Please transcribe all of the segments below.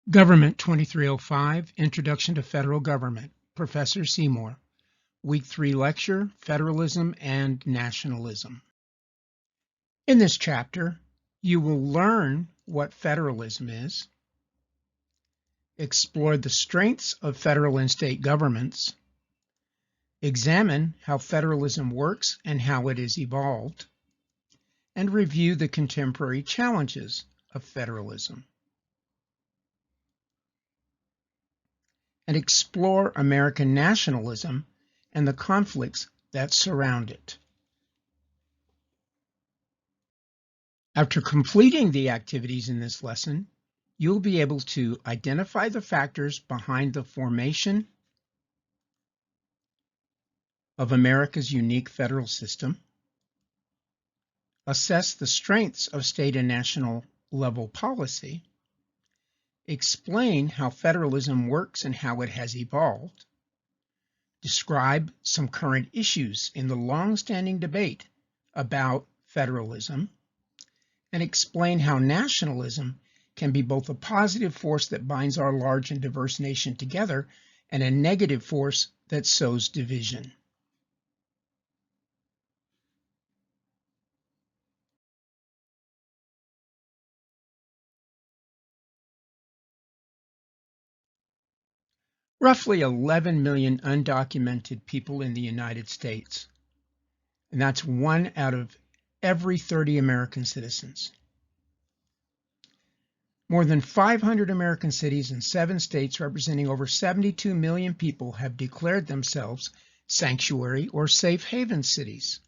Government 2305, Introduction to Federal Government, Professor Seymour. Week 3 lecture, Federalism and Nationalism. In this chapter, you will learn what federalism is, explore the strengths of federal and state governments, examine how federalism works and how it has evolved, and review the contemporary challenges of federalism. And explore American nationalism and the conflicts that surround it. After completing the activities in this lesson, you'll be able to identify the factors behind the formation of America's unique federal system, assess the strengths of state and national level policy, explain how federalism works and how it has evolved, describe some current issues in the long-standing debate about federalism, and explain how nationalism can be both a positive force that binds our large and diverse nation together and a negative force that sows division. Roughly 11 million undocumented people in the United States, and that's 1 out of every 30 American citizens. More than 500 American cities and 7 states representing over 72 million people have declared themselves sanctuary or safe haven cities.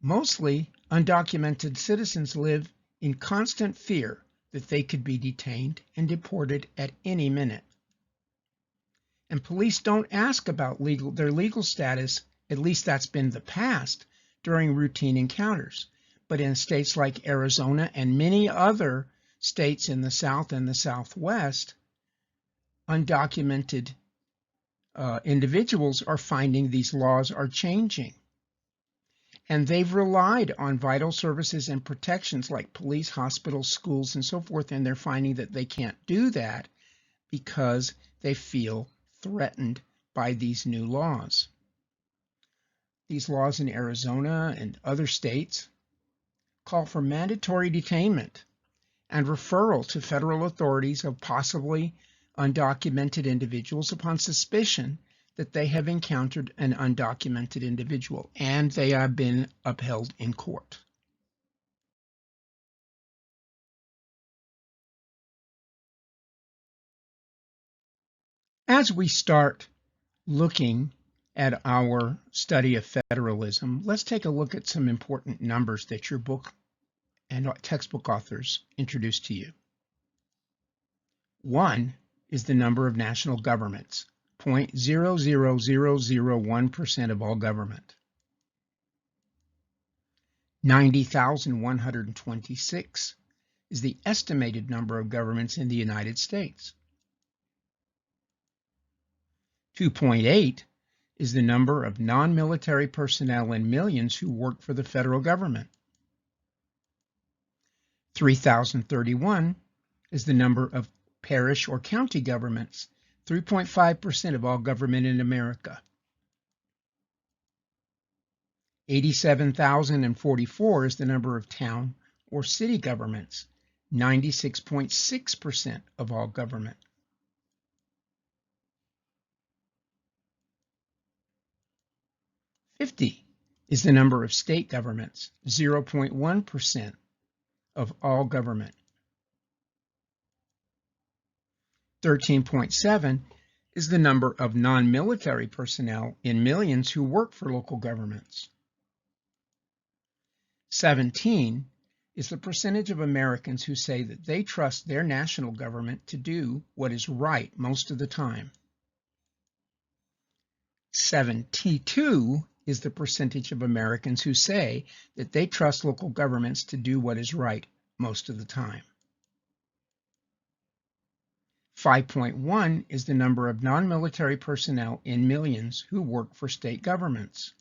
Mostly, undocumented citizens live in constant fear that they could be detained and deported at any minute. And police don't ask about their legal status, at least that's been the past, during routine encounters. But in states like Arizona and many other states in the South and the Southwest, undocumented individuals are finding these laws are changing. And they've relied on vital services and protections like police, hospitals, schools, and so forth, and they're finding that they can't do that because they feel threatened by these new laws. These laws in Arizona and other states call for mandatory detainment and referral to federal authorities of possibly undocumented individuals upon suspicion that they have encountered an undocumented individual, and they have been upheld in court. As we start looking at our study of federalism, let's take a look at some important numbers that your book and textbook authors introduced to you. 1 is the number of national governments, 0.00001% of all government. 90,126 is the estimated number of governments in the United States. 2.8 is the number of non-military personnel in millions who work for the federal government. 3,031 is the number of parish or county governments, 3.5% of all government in America. 87,044 is the number of town or city governments, 96.6% of all government. 50 is the number of state governments, 0.1% of all government. 13.7 is the number of non-military personnel in millions who work for local governments. 17 is the percentage of Americans who say that they trust their national government to do what is right most of the time. 72 is the percentage of Americans who say that they trust local governments to do what is right most of the time. 5.1 is the number of non-military personnel in millions who work for state governments.